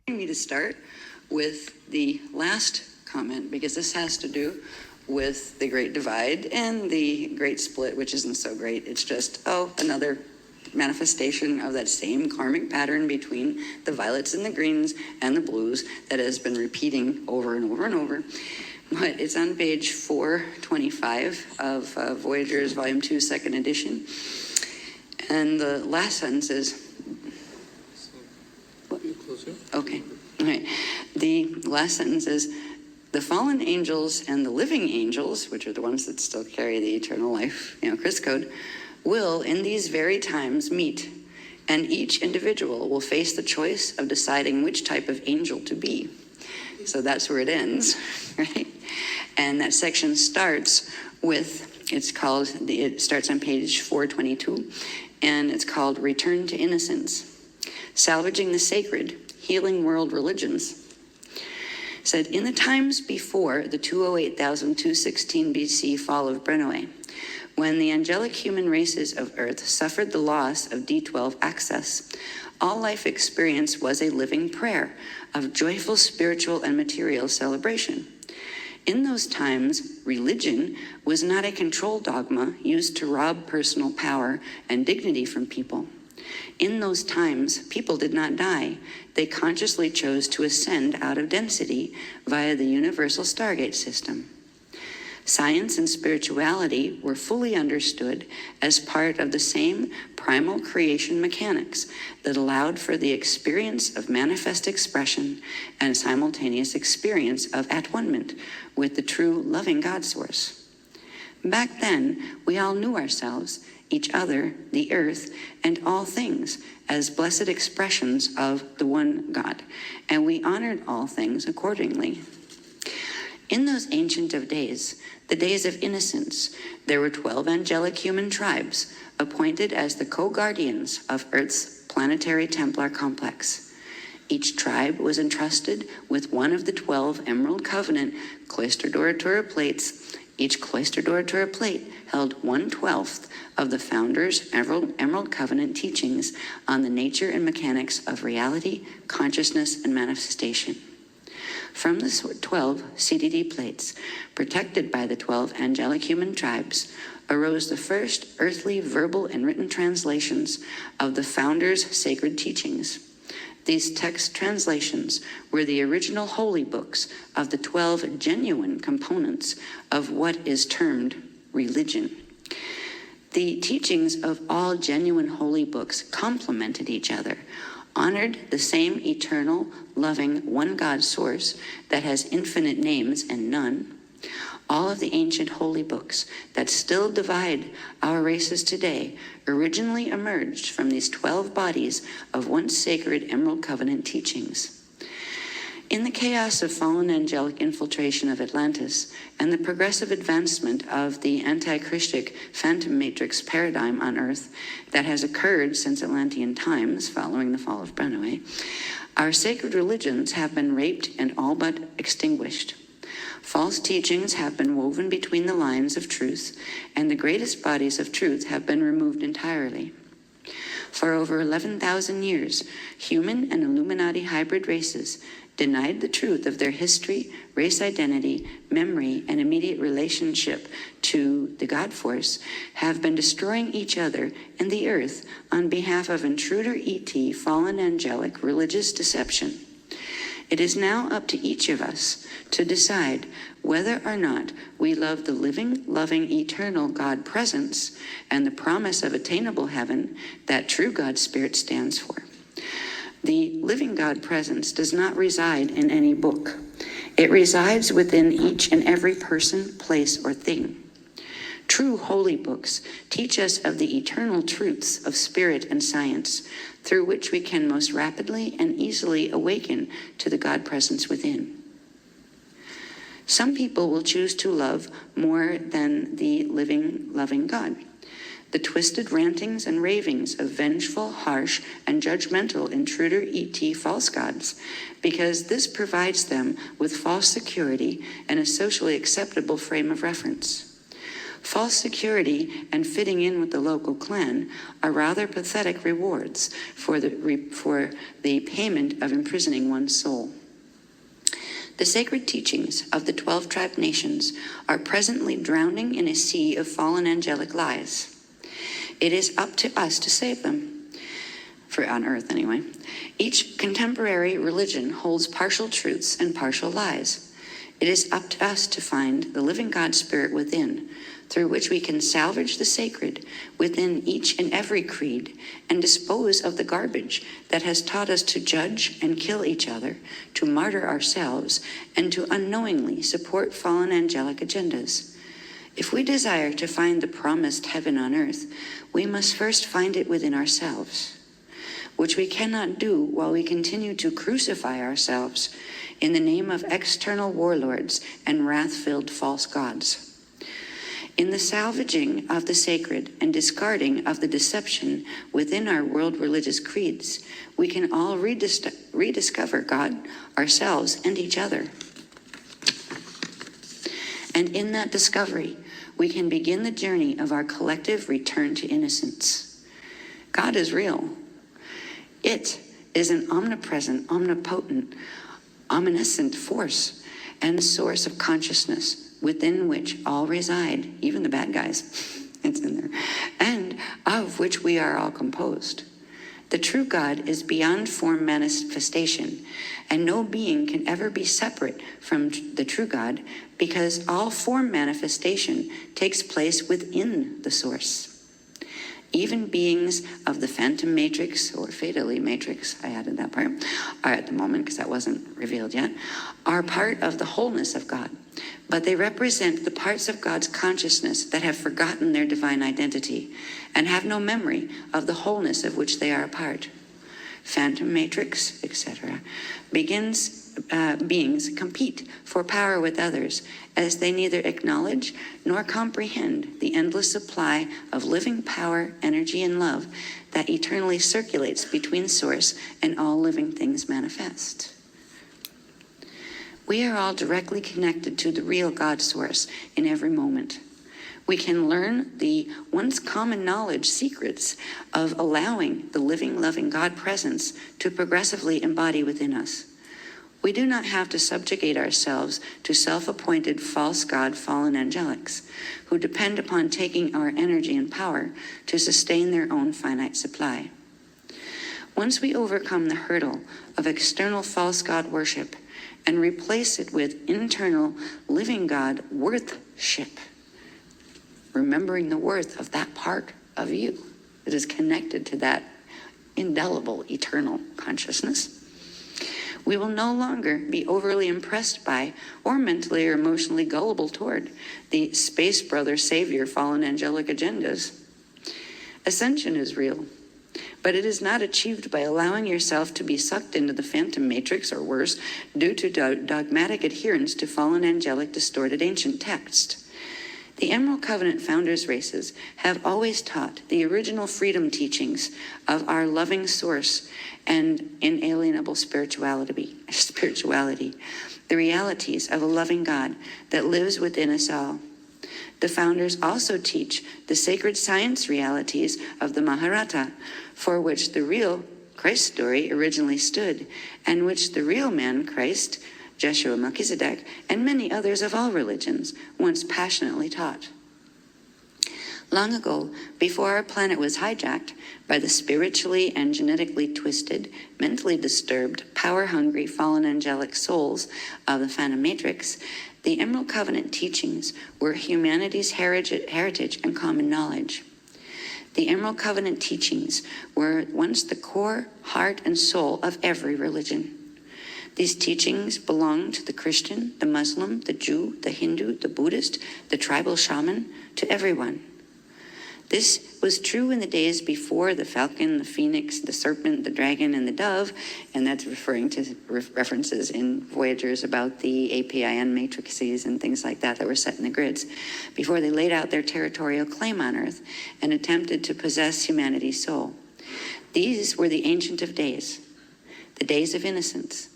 Me to start with the last comment, because this has to do with the Great Divide and the Great Split, which isn't so great. It's just, another manifestation of that same karmic pattern between the violets and the greens and the blues that has been repeating over and over and over. But it's on page 425 of Voyagers, Volume 2, Second Edition. And the last sentence is... Okay. All right. The last sentence is, the fallen angels and the living angels, which are the ones that still carry the eternal life, Chris code, will in these very times meet, and each individual will face the choice of deciding which type of angel to be. So that's where it ends, right? And that section starts with, it starts on page 422, and it's called Return to Innocence, Salvaging the Sacred, Healing World Religions. Said, in the times before the 208,216 BC fall of Brennoe, when the angelic human races of Earth suffered the loss of D12 access, all life experience was a living prayer of joyful spiritual and material celebration. In those times, religion was not a control dogma used to rob personal power and dignity from people. In those times, people did not die. They consciously chose to ascend out of density via the universal Stargate system. Science and spirituality were fully understood as part of the same primal creation mechanics that allowed for the experience of manifest expression and simultaneous experience of at-one-ment with the true loving God source. Back then, we all knew ourselves, each other, the earth, and all things as blessed expressions of the one God, and we honored all things accordingly. In those ancient of days, the days of innocence, there were 12 angelic human tribes appointed as the co-guardians of Earth's planetary Templar complex. Each tribe was entrusted with one of the 12 Emerald Covenant Cloister Doratura plates. Each Cloister Doratura plate held 1/12 of the Founder's Emerald Covenant teachings on the nature and mechanics of reality, consciousness, and manifestation. From the 12 CDD plates, protected by the 12 angelic human tribes, arose the first earthly verbal and written translations of the Founder's sacred teachings. These text translations were the original holy books of the 12 genuine components of what is termed religion. The teachings of all genuine holy books complemented each other, honored the same eternal, loving, one God source that has infinite names and none. All of the ancient holy books that still divide our races today originally emerged from these 12 bodies of once sacred Emerald Covenant teachings. In the chaos of fallen angelic infiltration of Atlantis and the progressive advancement of the anti-Christic phantom matrix paradigm on Earth that has occurred since Atlantean times following the fall of Brennoe, our sacred religions have been raped and all but extinguished. False teachings have been woven between the lines of truth, and the greatest bodies of truth have been removed entirely. For over 11,000 years, human and Illuminati hybrid races denied the truth of their history, race identity, memory, and immediate relationship to the God Force, have been destroying each other and the earth on behalf of intruder ET, fallen angelic religious deception. It is now up to each of us to decide whether or not we love the living, loving, eternal God presence and the promise of attainable heaven that true God Spirit stands for. The living God presence does not reside in any book. It resides within each and every person, place, or thing. True holy books teach us of the eternal truths of spirit and science, through which we can most rapidly and easily awaken to the God presence within. Some people will choose to love more than the living, loving God. The twisted rantings and ravings of vengeful, harsh, and judgmental intruder ET false gods, because this provides them with false security and a socially acceptable frame of reference. False security and fitting in with the local clan are rather pathetic rewards for the payment of imprisoning one's soul. The sacred teachings of the 12 tribe nations are presently drowning in a sea of fallen angelic lies. It is up to us to save them, for on earth anyway. Each contemporary religion holds partial truths and partial lies. It is up to us to find the living God Spirit within, through which we can salvage the sacred within each and every creed and dispose of the garbage that has taught us to judge and kill each other, to martyr ourselves, and to unknowingly support fallen angelic agendas. If we desire to find the promised heaven on earth, we must first find it within ourselves, which we cannot do while we continue to crucify ourselves in the name of external warlords and wrath-filled false gods. In the salvaging of the sacred and discarding of the deception within our world religious creeds, we can all rediscover God, ourselves, and each other. And in that discovery, we can begin the journey of our collective return to innocence. God is real. It is an omnipresent, omnipotent, omniscient force and source of consciousness within which all reside, even the bad guys, it's in there, and of which we are all composed. The true God is beyond form manifestation, and no being can ever be separate from the true God, because all form manifestation takes place within the source. Even beings of the phantom matrix, or fatally matrix, I added that part, are at the moment because that wasn't revealed yet, are part of the wholeness of God, but they represent the parts of God's consciousness that have forgotten their divine identity and have no memory of the wholeness of which they are a part. Phantom matrix, etc., beings compete for power with others as they neither acknowledge nor comprehend the endless supply of living power, energy, and love that eternally circulates between source and all living things manifest. We are all directly connected to the real God source in every moment. We can learn the once common knowledge secrets of allowing the living, loving God presence to progressively embody within us. We do not have to subjugate ourselves to self-appointed false God fallen angelics who depend upon taking our energy and power to sustain their own finite supply. Once we overcome the hurdle of external false God worship and replace it with internal living God worthship, remembering the worth of that part of you that is connected to that indelible eternal consciousness, we will no longer be overly impressed by or mentally or emotionally gullible toward the space brother savior fallen angelic agendas. Ascension is real, but it is not achieved by allowing yourself to be sucked into the phantom matrix or worse due to dogmatic adherence to fallen angelic distorted ancient text. The Emerald Covenant founders' races have always taught the original freedom teachings of our loving source and inalienable spirituality, the realities of a loving God that lives within us all. The founders also teach the sacred science realities of the Mahabharata, for which the real Christ story originally stood, and which the real man Christ, Joshua Melchizedek, and many others of all religions once passionately taught. Long ago, before our planet was hijacked by the spiritually and genetically twisted, mentally disturbed, power-hungry, fallen angelic souls of the Phantom Matrix, the Emerald Covenant teachings were humanity's heritage and common knowledge. The Emerald Covenant teachings were once the core, heart, and soul of every religion. These teachings belong to the Christian, the Muslim, the Jew, the Hindu, the Buddhist, the tribal shaman, to everyone. This was true in the days before the falcon, the phoenix, the serpent, the dragon, and the dove, and that's referring to references in Voyagers about the APIN matrices and things like that were set in the grids, before they laid out their territorial claim on Earth and attempted to possess humanity's soul. These were the Ancient of Days, the days of innocence,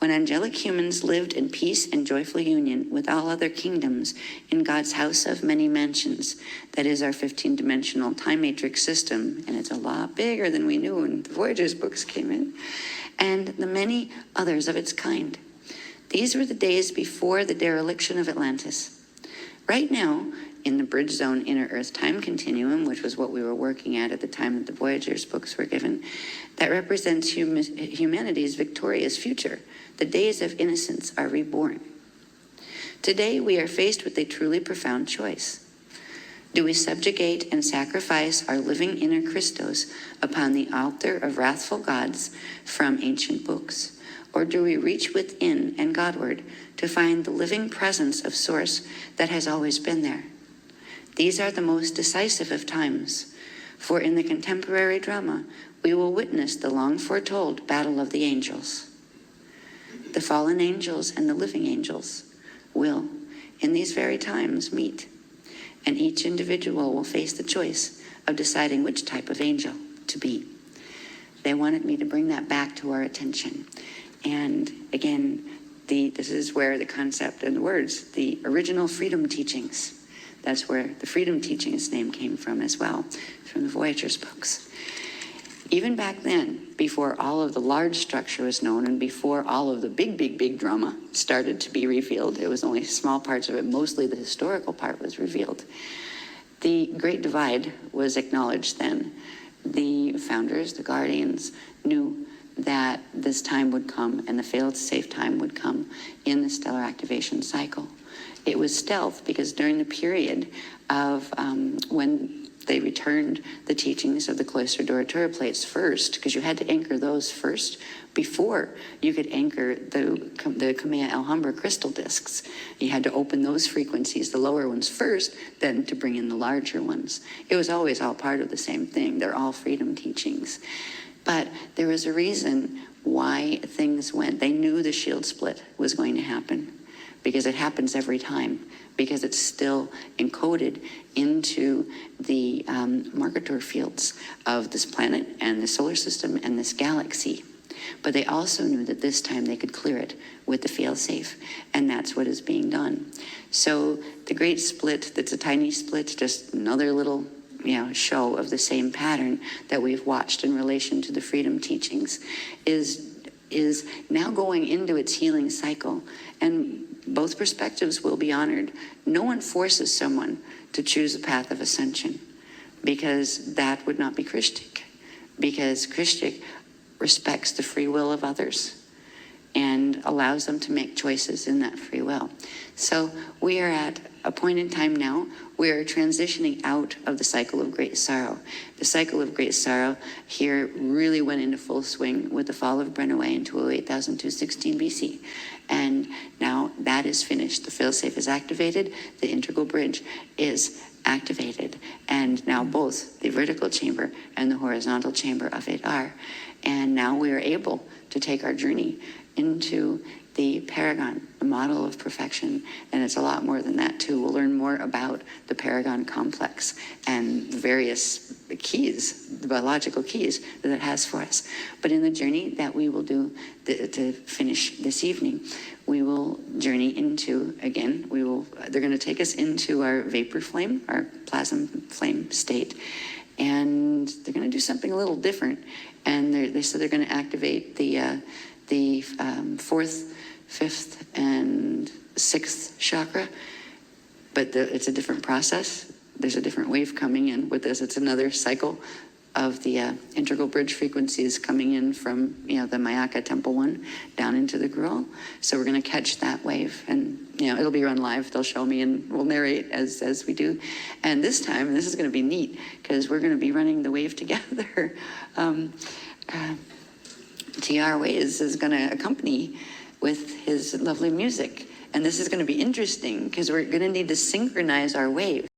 when angelic humans lived in peace and joyful union with all other kingdoms in God's house of many mansions. That is our 15-dimensional time matrix system, and it's a lot bigger than we knew when the Voyager's books came in, and the many others of its kind. These were the days before the dereliction of Atlantis. Right now, in the Bridge Zone Inner Earth time continuum, which was what we were working at the time that the Voyager's books were given, that represents humanity's victorious future. The days of innocence are reborn. Today, we are faced with a truly profound choice. Do we subjugate and sacrifice our living inner Christos upon the altar of wrathful gods from ancient books? Or do we reach within and Godward to find the living presence of Source that has always been there? These are the most decisive of times, for in the contemporary drama, we will witness the long foretold battle of the angels. The fallen angels and the living angels will, in these very times, meet, and each individual will face the choice of deciding which type of angel to be. They wanted me to bring that back to our attention. And again, this is where the concept and the words, the original freedom teachings, that's where the freedom teachings name came from as well, from the Voyager's books. Even back then, before all of the large structure was known and before all of the big drama started to be revealed, it was only small parts of it, mostly the historical part was revealed. The Great Divide was acknowledged then. The founders, the guardians, knew that this time would come and the fail-safe time would come in the stellar activation cycle. It was stealth because during the period of when they returned the teachings of the Cloister Duratura plates first, because you had to anchor those first before you could anchor the Kamea Alhambra crystal discs. You had to open those frequencies, the lower ones first, then to bring in the larger ones. It was always all part of the same thing. They're all freedom teachings. But there was a reason why things went. They knew the shield split was going to happen because it happens every time, because it's still encoded into the marketer fields of this planet and the solar system and this galaxy. But they also knew that this time they could clear it with the fail-safe, and that's what is being done. So the great split, that's a tiny split, just another little show of the same pattern that we've watched in relation to the freedom teachings, is now going into its healing cycle. And both perspectives will be honored. No one forces someone to choose a path of ascension, because that would not be Christic, because Christic respects the free will of others and allows them to make choices in that free will. So we are at a point in time now, we are transitioning out of the cycle of great sorrow. The cycle of great sorrow here really went into full swing with the fall of Brennaway in 208,216 BC. And now that is finished. The failsafe is activated, the integral bridge is activated, and now both the vertical chamber and the horizontal chamber of it are. And now we are able to take our journey into the Paragon, the model of perfection, and it's a lot more than that too. We'll learn more about the Paragon complex and the various keys, the biological keys that it has for us. But in the journey that we will do to finish this evening, we will journey into, again, they're going to take us into our vapor flame, our plasma flame state, and they're going to do something a little different. And they said they're going to activate the fourth, fifth, and sixth chakra, but it's a different process. There's a different wave coming in with this. It's another cycle of the integral bridge frequencies coming in from the Mayaka Temple 1 down into the Gruel. So we're going to catch that wave, and it'll be run live. They'll show me, and we'll narrate as we do. And this time, and this is going to be neat because we're going to be running the wave together. TR Ways is going to accompany with his lovely music. And this is going to be interesting because we're going to need to synchronize our wave.